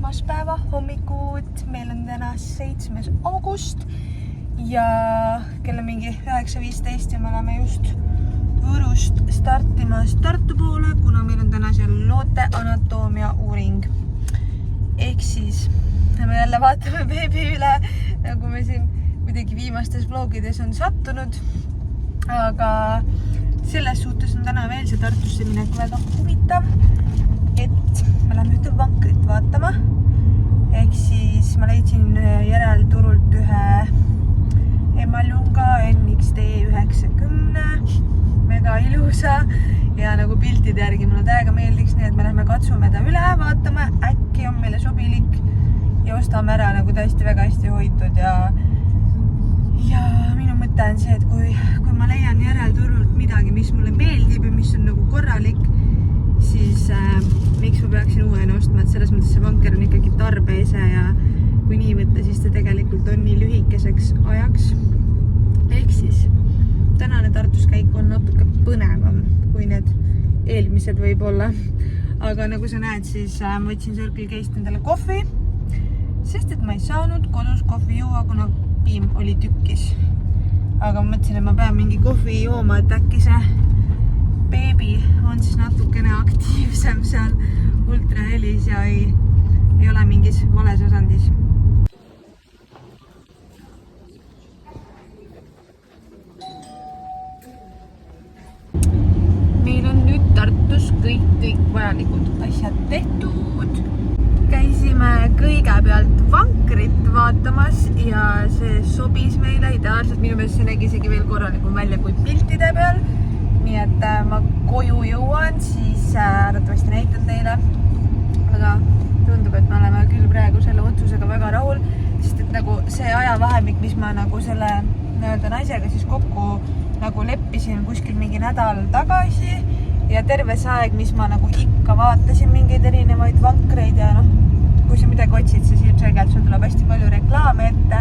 esmaspäeva hommikut, meil on täna 7. august ja kell on mingi 9.15 ja me oleme just Võrust startimas Tartu poole, kuna meil on täna seal loote anatoomia uuring. Ehk siis me jälle vaatame beebi üle, nagu me siin kuidagi viimastes vlogides on sattunud. Aga selles suhtes on täna veel see Tartusse minek väga huvitav, et me läheme ühte vankrit vaatama. ma leidsin järelturult ühe Emalunga NXT 90, mega ilusa ja nagu piltide järgi mulle täiega meeldiks, nii et me lähme katsume ta üle, vaatame, äkki on meile sobilik ja ostame ära nagu tõesti väga hästi hoitud ja minu mõte on see, et kui ma leian järelturult midagi, mis mulle meeldib ja mis on nagu korralik, siis miks ma peaksin uuena ostma, et selles mõttes see vanker on ikkagi tarbeese ja kui nii võtta, siis ta tegelikult on nii lühikeseks ajaks. Ehk siis tänane Tartus käik on natuke põnevam kui need eelmised võib-olla. Aga nagu sa näed, siis ma võtsin Circle K-st endale kohvi, sest et ma ei saanud kodus kohvi juua, kuna piim oli tükkis. Aga ma mõtlesin, et ma pean mingi kohvi jooma, et äkki see beebi on siis natukene aktiivsem seal ultrahelis ja ei ole mingis vales osandis. Meil on nüüd Tartus kõik vajalikud asjad tehtud. Käisime kõigepealt vankrit vaatamas ja see sobis meile ideaalselt. Minu meelest see nägi isegi veel korralikum välja kui piltide peal. Nii et ma koju jõuan, siis arvatavasti näitan teile. Aga tundub, et me oleme küll praegu selle otsusega väga rahul, sest et nagu see ajavahemik, mis ma nagu selle naisega siis kokku nagu leppisin kuskil mingi nädal tagasi ja terve see aeg, mis ma nagu ikka vaatasin mingeid erinevaid vankreid ja kui sa midagi otsid, siis ilmselgelt sul tuleb hästi palju reklaame ette,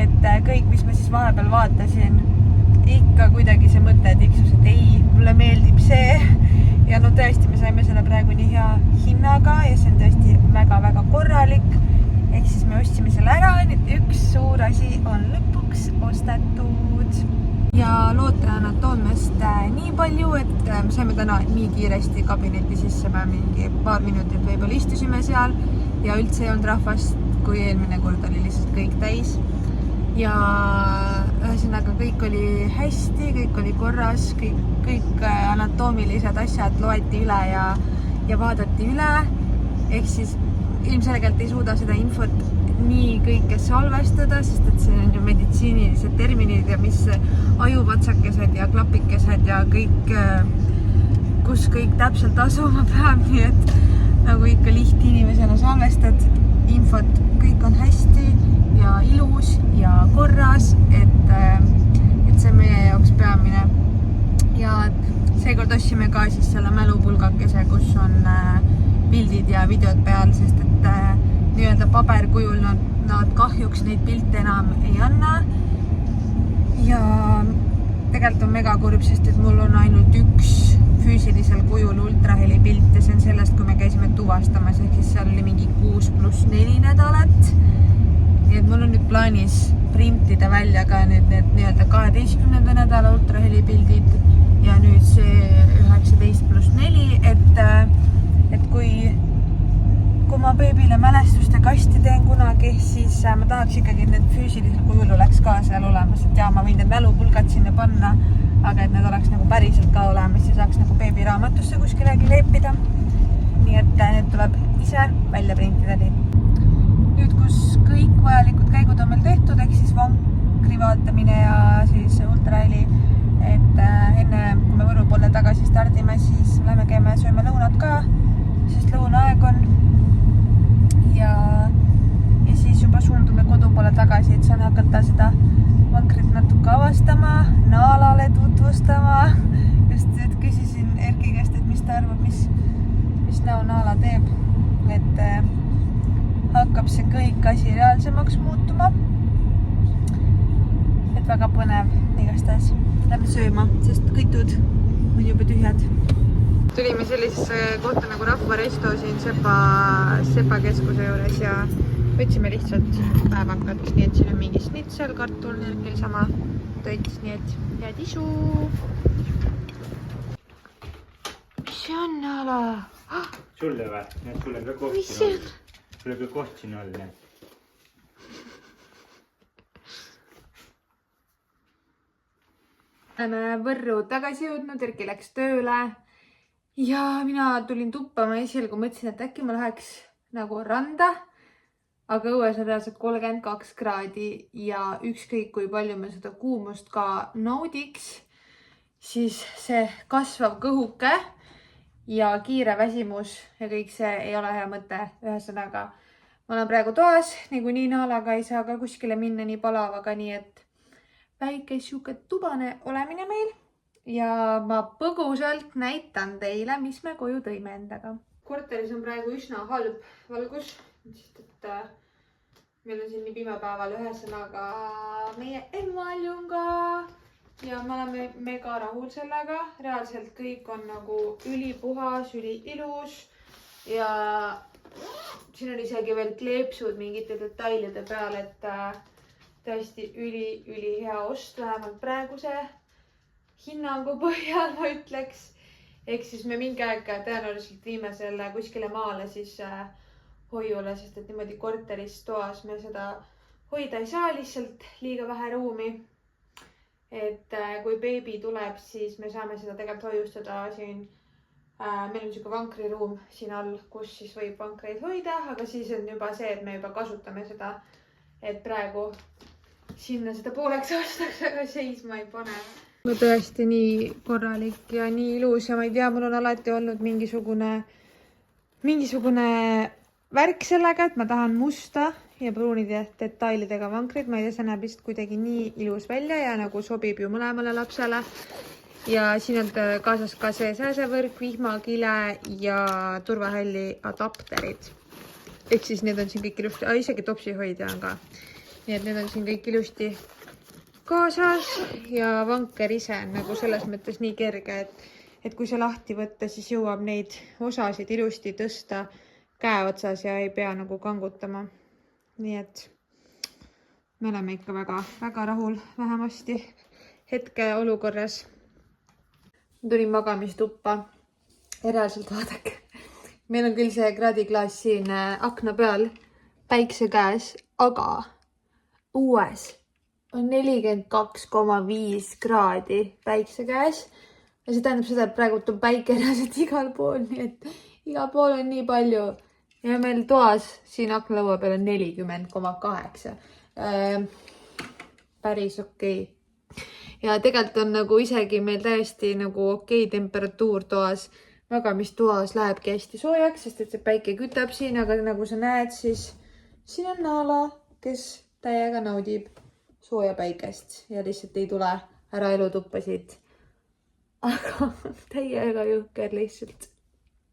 et kõik, mis ma siis vahepeal vaatasin, ikka kuidagi see mõte tiksus, et ei, mulle meeldib see ja tõesti, me saime selle praegu nii hea hinnaga ja see on tõesti väga-väga korralik. Ehk siis me ostsime selle ära, et üks suur asi on lõpuks ostetud. Ja loote anatoomiast nii palju, et me saime täna nii kiiresti kabineti sisse, me mingi paar minutit võib-olla istusime seal ja üldse ei olnud rahvast, kui eelmine kord oli lihtsalt kõik täis. Ja ühesõnaga kõik oli hästi, kõik oli korras, kõik anatoomilised asjad loeti üle ja vaadati üle. Ehk siis ilmselgelt ei suuda seda infot nii kõike salvestada, sest et see on ju meditsiinilised terminid ja mis ajuvatsakesed ja klapikesed ja kõik, kus kõik täpselt asuma peab, nii et nagu ikka lihtinimesena salvestad infot, kõik on hästi ja ilus ja korras, et see meie jaoks peamine. Ja seekord ostsime ka siis selle mälupulgakese, kus on pildid ja videod peal, sest et nii-öelda paberkujul nad kahjuks neid pilte enam ei anna. Ja tegelikult on mega kurb, sest et mul on ainult üks füüsilisel kujul ultraheli pilt ja see on sellest, kui me käisime tuvastamas, ehk siis seal oli mingi 6+4 nädalat. Nii et mul on nüüd plaanis printida välja ka need nii-öelda 12. nädala ultraheli pildid ja nüüd see 19+4, et kui ma beebile mälestuste kasti teen kunagi, siis ma tahaks ikkagi, et need füüsilisel kujul oleks ka seal olemas, et ma võin need mälupulgad sinna panna, aga et need oleks nagu päriselt ka olemas ja saaks nagu beebi raamatusse kuskilegi leepida. Nii et need tuleb ise välja printida. Nüüd, kus kõik vajalikud käigud on meil tehtud, ehk siis vankri vaatamine ja siis ultraheli, et enne kui me Võru poole tagasi stardime, siis lähme käime sööme lõunat ka, sest lõunaaeg on ja siis juba suundume kodu poole tagasi, et saan hakata seda vankrit natuke avastama, Naalale tutvustama. Just et küsisin Erki käest, et mis ta arvab, mis näo Naala teeb, et hakkab see kõik asi reaalsemaks muutuma. Et väga põnev igastahes. Lähme sööma, sest kõitud on juba tühjad. Tulime sellisesse kohta nagu Rahvaresto siin Sepa keskuse juures ja võtsime lihtsalt päevakat, nii et siin on mingi snitsel, kartul, Erkil sama toits, nii et head isu. Mis see on, Naala? Sulle või? Sulle ka koht siin all. Sulle ka koht siin all. Oleme Võrru tagasi jõudnud, Erki läks tööle ja mina tulin tuppa, ma esialgu mõtlesin, et äkki ma läheks nagu randa, aga õues on reaalselt 32 kraadi ja ükskõik kui palju me seda kuumust ka naudiks, siis see kasvav kõhuke ja kiire väsimus ja kõik see ei ole hea mõte. Ühesõnaga, ma olen praegu toas, niikuinii naalaga ei saa ka kuskile minna nii palavaga, nii et väike siuke tubane olemine meil ja ma põgusalt näitan teile, mis me koju tõime endaga. Korteris on praegu üsna halb valgus, sest et meil on siin nii pimepäeval. Ühesõnaga meie emmaljum ka ja me oleme mega rahul sellega. Reaalselt kõik on nagu ülipuhas, üliilus ja siin on isegi veel kleepsud mingite detailide peal, et tõesti üli hea ost, vähemalt praeguse hinnangu põhjal ma ütleks. Ehk siis me mingi aeg tõenäoliselt viime selle kuskile maale siis hoiule, sest et niimoodi korteris toas me seda hoida ei saa, lihtsalt liiga vähe ruumi. Et kui beebi tuleb, siis me saame seda tegelikult hoiustada siin. Meil on siuke vankriruum siin all, kus siis võib vankreid hoida, aga siis on juba see, et me juba kasutame seda, et praegu sinna seda pooleks aastaks aga seisma ei pane. Ma tõesti nii korralik ja nii ilus ja ma ei tea, mul on alati olnud mingisugune värk sellega, et ma tahan musta ja pruunide detailidega vankrid. Ma ei tea, see näeb vist kuidagi nii ilus välja ja nagu sobib ju mõlemale lapsele. Ja siin on kaasas ka see sääsevõrk, vihmakile ja turvahälli adapterid. Ehk siis need on siin kõik ilusti, isegi topsihoidja on ka. Nii et need on siin kõik ilusti kaasas ja vanker ise on nagu selles mõttes nii kerge, et kui see lahti võtta, siis jõuab neid osasid ilusti tõsta käe otsas ja ei pea nagu kangutama. Nii et me oleme ikka väga rahul vähemasti hetke olukorras. Tulin magamistuppa ja reaalselt vaadake. Meil on küll see kraadiklaas siin akna peal päikse käes, aga uues on 42,5 kraadi päikse käes. Ja see tähendab seda, et praegu on päike reaalselt igal pool, nii et igal pool on nii palju. Ja meil toas siin aknalaua peal on 40,8. Päris okei. Ja tegelikult on nagu isegi meil täiesti nagu okei temperatuur toas. Magamistoas lähebki hästi soojaks, sest et see päike kütab siin, aga nagu sa näed, siis siin on naala, kes täiega naudib sooja päikest ja lihtsalt ei tule ära elutuppasid. Aga täiega jõhker lihtsalt.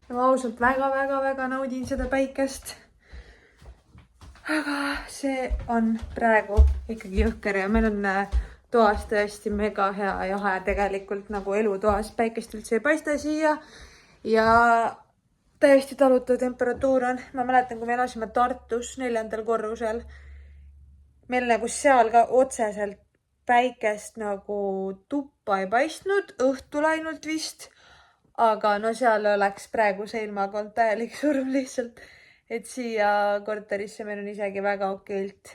Ma ausalt väga naudin seda päikest. Aga see on praegu ikkagi jõhker ja meil on toas tõesti mega hea jahe tegelikult nagu elutoas. Päikest üldse ei paista siia ja täiesti talutu temperatuur on. Ma mäletan, kui me elasime Tartus 4. korrusel. Meil nagu seal ka otseselt päikest nagu tuppa ei paistnud, õhtul ainult vist. Aga no seal oleks praegu see ilmaga olnud täielik surm lihtsalt. Et siia korterisse meil on isegi väga okeilt.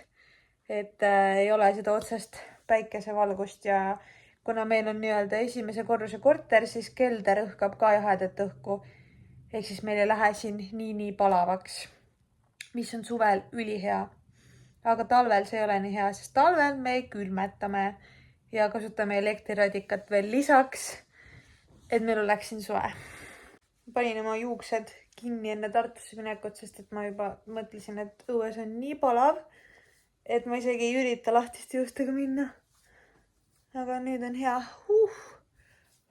Et ei ole seda otsest päikesevalgust ja kuna meil on nii-öelda esimese korruse korter, siis kelder õhkab ka jahedat õhku. Ehk siis meil ei lähe siin nii palavaks, mis on suvel ülihea. Aga talvel see ei ole nii hea, sest talvel me külmetame ja kasutame elektriradikat veel lisaks, et meil oleks siin soe. Panin oma juuksed kinni enne Tartusse minekut, sest et ma juba mõtlesin, et õues on nii palav, et ma isegi ei ürita lahtiste juustega minna. Aga nüüd on hea.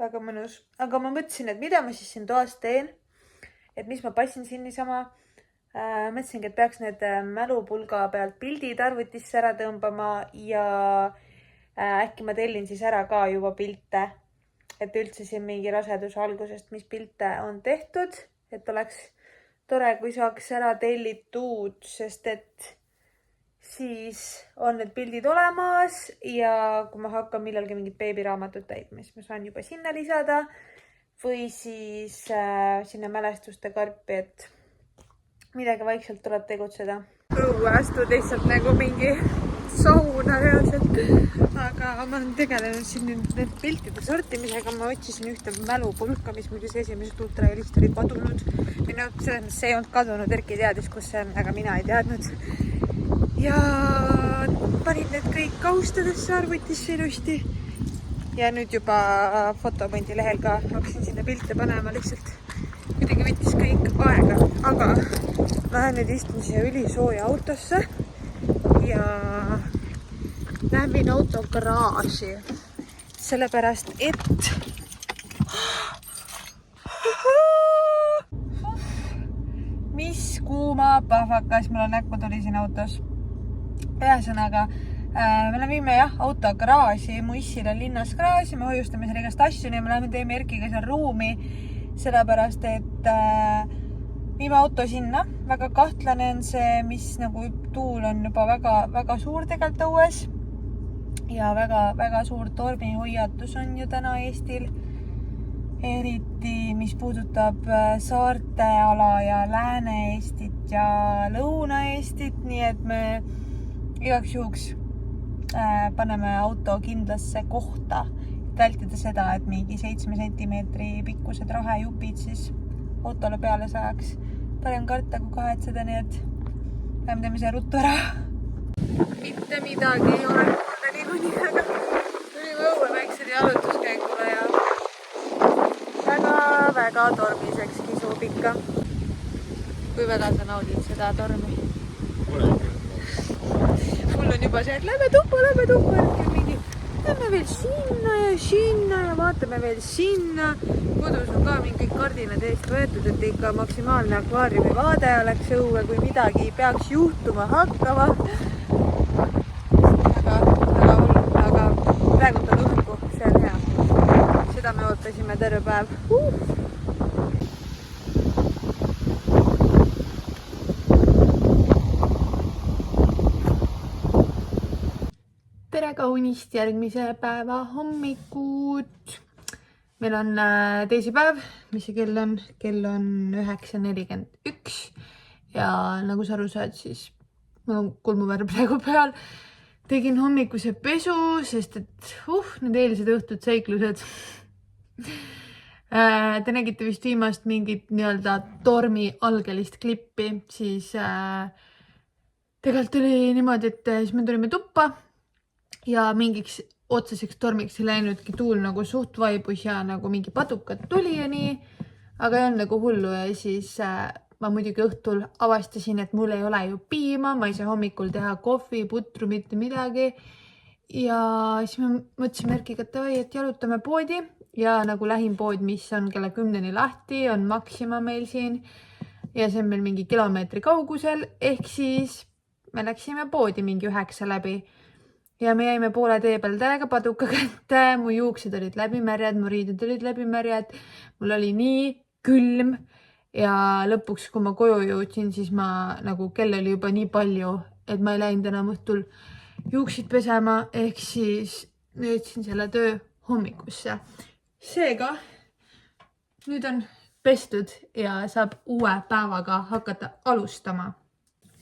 Väga mõnus. Aga ma mõtlesin, et mida ma siis siin toas teen, et mis ma passin siin niisama. Mõtlesingi, et peaks need mälupulga pealt pildid arvutisse ära tõmbama ja äkki ma tellin siis ära ka juba pilte, et üldse siin mingi raseduse algusest, mis pilte on tehtud, et oleks tore, kui saaks ära tellitud, sest et siis on need pildid olemas ja kui ma hakkan millalgi mingit beebiraamatut täitma, siis ma saan juba sinna lisada või siis sinna mälestuste karpi, et midagi vaikselt tuleb tegutseda. Õue astud lihtsalt nagu mingi sauna reaalselt. Aga ma olen tegelenud siin nüüd piltide sortimisega. Ma otsisin ühte mälupulka, mis muidu see esimesed ultraheliist oli kadunud. See ei olnud kadunud, Erki teadis, kus see on, aga mina ei teadnud. ja panin need kõik kaustadesse arvutisse ilusti. Ja nüüd juba fotomondi lehel ka hakkasin sinna pilte panema, lihtsalt kuidagi võttis kõik aega. Aga lähen nüüd istun siia ülisooja autosse ja lähen auto garaaži. Sellepärast, et mis kuuma pahvakas mul on näkku tuli siin autos. Ühesõnaga, me viime auto garaaži, mu issil on linnas garaaži, me hoiustame seal igast asju ja me läheme teeme Erkiga seal ruumi, sellepärast, et viime auto sinna. Väga kahtlane on see, mis nagu tuul on juba väga suur tegelikult õues ja väga suur tormihoiatus on ju täna Eestil. Eriti, mis puudutab saarte ala ja Lääne-Eestit ja Lõuna-Eestit, nii et me igaks juhuks paneme auto kindlasse kohta, vältida seda, et mingi 7 sentimeetri pikkused rahejupid siis autole peale saaks. Parem karta kui kahetseda, nii et teeme see ruttu ära. Mitte midagi ei ole kuulda niikuinii, aga tulime õue väiksele jalutuskäigule ja väga tormiseks kisub ikka. Kui väga sa naudid seda tormi? Mul on juba see, et lähme tuppa, mingi lähme veel sinna ja vaatame veel sinna. Kodus on ka mingi kardinad eest võetud, et ikka maksimaalne akvaariumi vaade oleks õue, kui midagi peaks juhtuma hakkama. Aga praegu on õhku, see on hea. Seda me ootasime terve päev. Tere kaunist järgmise päeva hommikut. Meil on teisipäev, mis see kell on? Kell on 9:41 ja nagu sa aru saad, siis mul on kulmuväär praegu peal. Tegin hommikuse pesu, sest et need eelised õhtud seiklused. Te nägite vist viimast mingit nii-öelda tormi algelist klippi, siis tegelikult oli niimoodi, et siis me tulime tuppa ja mingiks otseseks tormiks ei läinudki, tuul nagu suht vaibus ja nagu mingi padukat tuli ja nii, aga ei olnud nagu hullu ja siis ma muidugi õhtul avastasin, et mul ei ole ju piima, ma ei saa hommikul teha kohvi, putru, mitte midagi ja siis me mõtlesime Erkiga, et jalutame poodi ja nagu lähim pood, mis on kella 10 lahti, on Maxima meil siin ja see on meil mingi kilomeetri kaugusel, ehk siis me läksime poodi mingi 9 läbi. Ja me jäime poole tee peal täiega paduka kätte, mu juuksed olid läbimärjad, mu riided olid läbimärjad, mul oli nii külm ja lõpuks, kui ma koju jõudsin, siis ma nagu kell oli juba nii palju, et ma ei läinud enam õhtul juuksid pesema, ehk siis nüüdsin selle töö hommikusse. Seega, nüüd on pestud ja saab uue päevaga hakata alustama.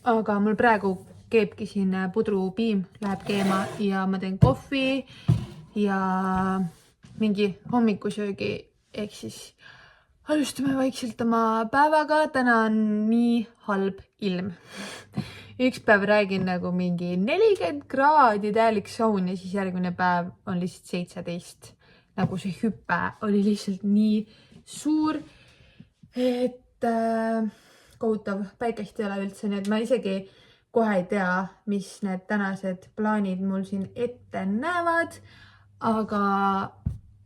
Aga mul praegu keebki siin pudrupiim, läheb keema ja ma teen kohvi ja mingi hommikusöögi, ehk siis alustame vaikselt oma päevaga. Täna on nii halb ilm. Üks päev räägin nagu mingi 40 kraadi täielik saun ja siis järgmine päev on lihtsalt 17. Nagu see hüpe oli lihtsalt nii suur, et kohutav päikest ei ole üldse, nii et ma isegi kohe ei tea, mis need tänased plaanid mul siin ette näevad, aga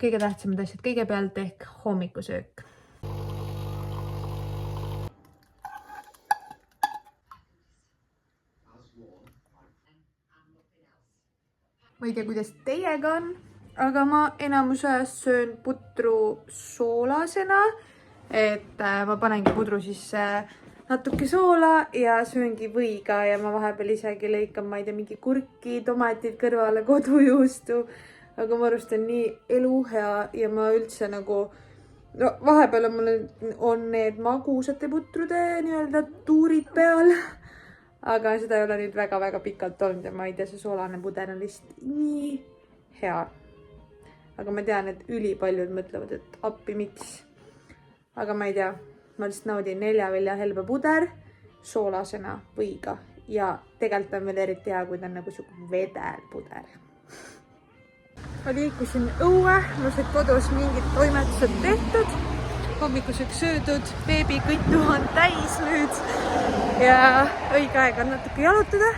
kõige tähtsamad asjad kõigepealt ehk hommikusöök. Ma ei tea, kuidas teiega on, aga ma enamus ajast söön putru soolasena, et ma panengi pudru sisse natuke soola ja sööngi võiga ja ma vahepeal isegi lõikan, ma ei tea, mingi kurki, tomatid kõrvale, kodujuustu, aga ma arust on nii eluhea ja ma üldse nagu, no vahepeal on need magusate putrude nii-öelda tuurid peal, aga seda ei ole nüüd väga pikalt olnud ja ma ei tea, see soolane puder on lihtsalt nii hea. Aga ma tean, et ülipaljud mõtlevad, et appi miks, aga ma ei tea. Ma lihtsalt naudin 4 helbe puder soolasena võiga ja tegelikult on veel eriti hea, kui ta on nagu siuke vedelpuder. Ma liikusin õue, mul said kodus mingid toimetused tehtud, hommikuseks söödud, beebikõttu on täis nüüd ja õige aeg on natuke jalutada.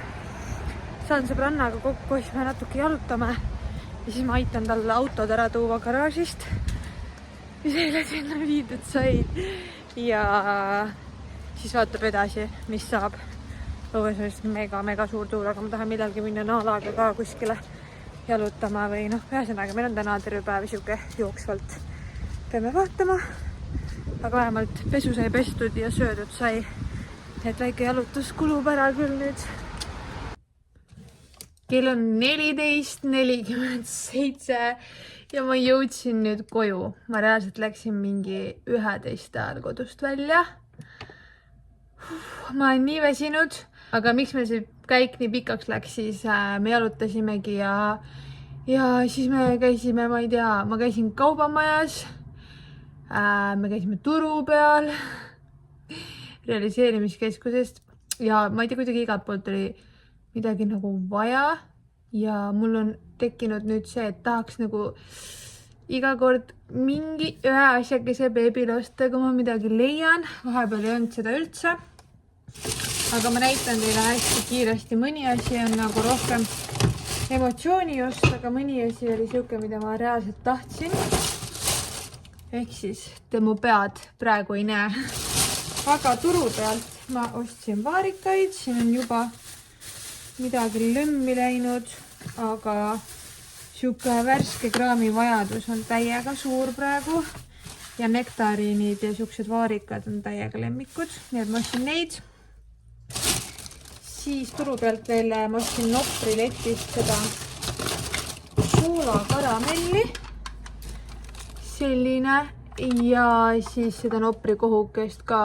Saan sõbrannaga kokku, siis me natuke jalutame ja siis ma aitan talle autod ära tuua garaažist, mis eile sinna viidud said ja siis vaatab edasi, mis saab. Õues on mega suur tuul, aga ma tahan midagi minna naalaga ka kuskile jalutama või ühesõnaga meil on täna terve päev siuke jooksvalt. Peame vaatama, aga vähemalt pesu sai pestud ja söödud sai, et väike jalutus kulub ära küll nüüd. Kell on 14:47 ja ma jõudsin nüüd koju. Ma reaalselt läksin mingi 11 ajal kodust välja. Ma olen nii väsinud, aga miks meil see käik nii pikaks läks, siis me jalutasimegi ja siis me käisime, ma ei tea, ma käisin kaubamajas, me käisime turu peal, realiseerimiskeskusest ja ma ei tea, kuidagi igalt poolt oli midagi nagu vaja ja mul on tekkinud nüüd see, et tahaks nagu iga kord mingi ühe asjakese beebile osta, kui ma midagi leian. Vahepeal ei olnud seda üldse. Aga ma näitan teile hästi kiiresti. Mõni asi on nagu rohkem emotsiooni just, aga mõni asi oli siuke, mida ma reaalselt tahtsin. Ehk siis te mu pead praegu ei näe. Aga turu pealt ma ostsin vaarikaid. Siin on juba midagi lõmmi läinud, aga siuke värske kraami vajadus on täiega suur praegu ja nektariinid ja siuksed vaarikad on täiega lemmikud, nii et ma ostsin neid. Siis turu pealt veel ma ostsin Nopriletist seda soolakaramelli, selline ja siis seda Nopri kohukest ka.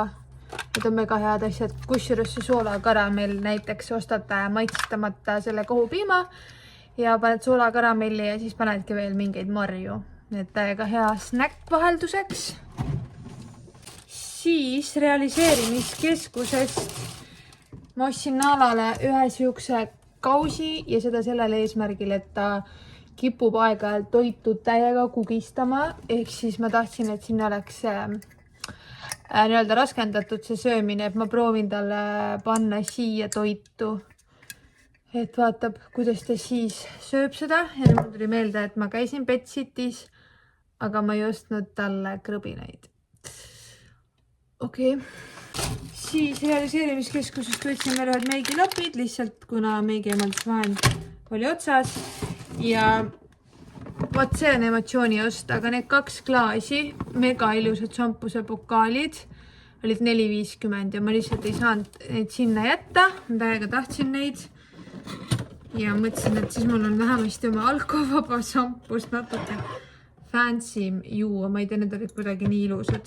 Need on mega head asjad, kusjuures see soolakaramell näiteks ostad maitstamata selle kohupiima ja paned soolakaramelli ja siis panedki veel mingeid marju. Need täiega hea snäkk vahelduseks. Siis realiseerimiskeskusest ma ostsin Naalale ühe siukse kausi ja seda sellel eesmärgil, et ta kipub aeg-ajalt toitu täiega kugistama. Ehk siis ma tahtsin, et sinna oleks nii-öelda raskendatud see söömine, et ma proovin talle panna siia toitu, et vaatab, kuidas ta siis sööb seda. Ja mul tuli meelde, et ma käisin Pet City's, aga ma ei ostnud talle krõbinaid. Okei. Siis realiseerimiskeskusest võtsin veel ühed meigilapid, lihtsalt kuna meigieemaldusvahend oli otsas ja vot see on emotsiooni ost, aga need 2 klaasi, mega ilusad šampuse pokaalid olid 4,50 ja ma lihtsalt ei saanud neid sinna jätta. Ma täiega tahtsin neid ja mõtlesin, et siis mul on vähemasti oma alkovaba šampust natuke fancy juua. Ma ei tea, need olid kuidagi nii ilusad.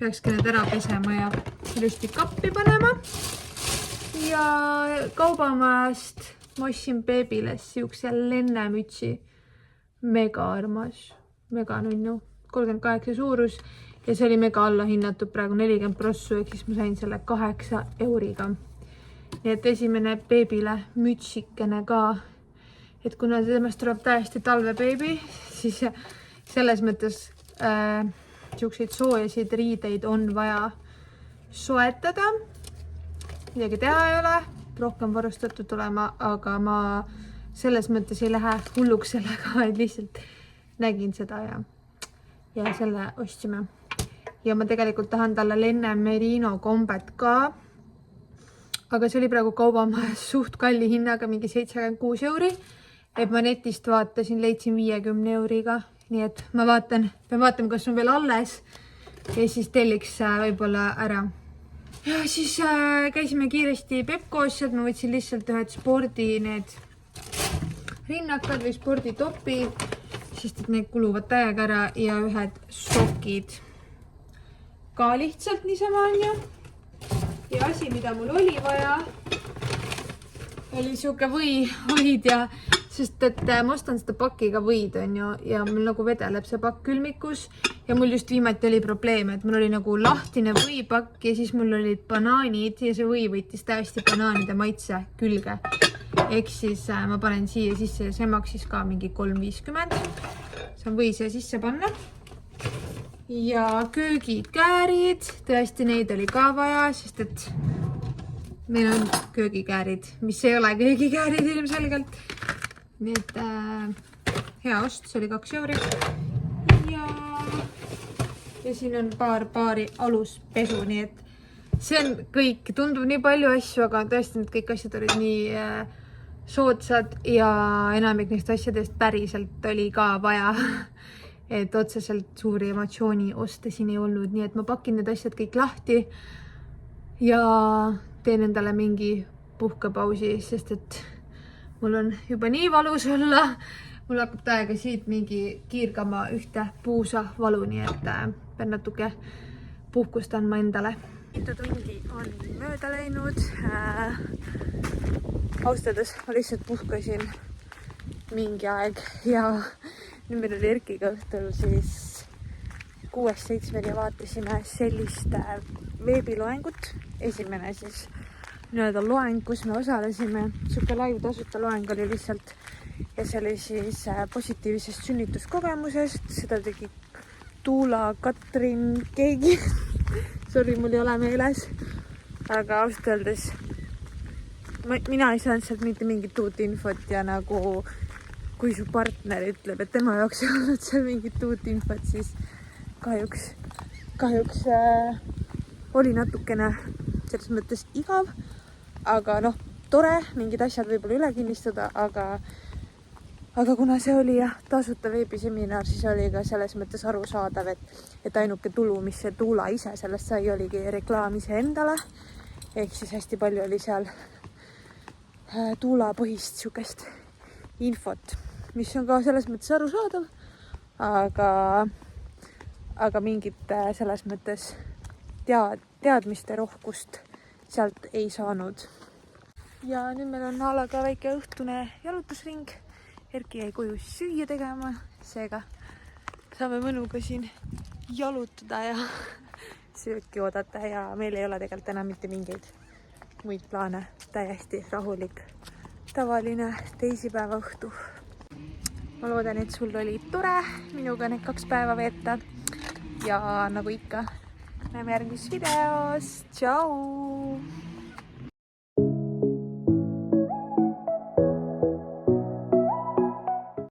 Peakski need ära pesema ja ilusti kappi panema. Ja kaubamajast ma ostsin beebile siukse lennemütsi. Mega armas, mega nunnu, 38 suurus ja see oli mega alla hinnatud praegu 40 prossu, ehk siis ma sain selle 8 euriga. Nii et esimene beebile mütsikene ka, et kuna temast tuleb täiesti talvebeebi, siis selles mõttes siukseid soojasid riideid on vaja soetada. Midagi teha ei ole, rohkem varustatud tulema, aga ma selles mõttes ei lähe hulluks sellega, et lihtsalt nägin seda ja selle ostsime. Ja ma tegelikult tahan talle Lenne Merino kombet ka, aga see oli praegu kaubamajas suht kalli hinnaga, mingi 76 euri. Et ma netist vaatasin, leidsin 50 euriga, nii et ma pean vaatama, kas on veel alles ja siis telliks võib-olla ära. Ja siis käisime kiiresti Pepkos, sealt ma võtsin lihtsalt ühed spordi need rinnakad või sporditopi, sest et need kuluvad täiega ära ja ühed sokid ka lihtsalt niisama on ju. Ja asi, mida mul oli vaja, oli siuke võihoidja. See sest et ma ostan seda pakiga võid, on ju, ja mul nagu vedeleb see pakk külmikus ja mul just viimati oli probleem, et mul oli nagu lahtine võipakk ja siis mul olid banaanid ja see või võttis täiesti banaanide maitse külge. Ehk siis ma panen siia sisse ja see maksis ka mingi 3,50. Saan või siia sisse panna. Ja köögikäärid, tõesti neid oli ka vaja, sest et meil on köögikäärid, mis ei ole köögikäärid ilmselgelt. Nii et hea ost, see oli 2 euri. Ja siin on paari aluspesu, nii et see on kõik. Tundub nii palju asju, aga tõesti need kõik asjad olid nii soodsad ja enamik neist asjadest päriselt oli ka vaja. Et otseselt suuri emotsiooni osta siin ei olnud, nii et ma pakin need asjad kõik lahti ja teen endale mingi puhkepausi, sest et mul on juba nii valus olla. Mul hakkab täiega siit mingi kiirgama ühte puusa valu, nii et pean natuke puhkust andma endale. Mitu tundi on mööda läinud. Austades ma lihtsalt puhkasin mingi aeg ja nüüd meil oli Erkiga õhtul siis 6-7 ja vaatasime sellist veebiloengut. Esimene siis nii-öelda loeng, kus me osalesime. Siuke live tasuta loeng oli lihtsalt ja see oli siis positiivsest sünnituskogemusest. Seda tegi Tuula, Katrin, keegi. Sorry, mul ei ole meeles. Aga ausalt öeldes mina ei saanud sealt mitte mingit uut infot ja nagu kui su partner ütleb, et tema jaoks ei olnud seal mingit uut infot, siis kahjuks oli natukene selles mõttes igav. Aga noh, tore, mingid asjad võib-olla üle kinnistada, aga kuna see oli tasuta veebiseminar, siis oli ka selles mõttes arusaadav, et ainuke tulu, mis see Tuula ise sellest sai, oligi reklaam ise endale. Ehk siis hästi palju oli seal Tuula põhist sükest infot, mis on ka selles mõttes arusaadav, aga mingit selles mõttes teadmiste rohkust sealt ei saanud. Ja nüüd meil on Naalaga väike õhtune jalutusring. Erki jäi koju süüa tegema, seega saame mõnuga siin jalutada ja sööki oodata ja meil ei ole tegelikult enam mitte mingeid muid plaane. Täiesti rahulik, tavaline teisipäeva õhtu. Ma loodan, et sul oli tore minuga need 2 päeva veeta ja nagu ikka, näeme järgmises videos. Tšau!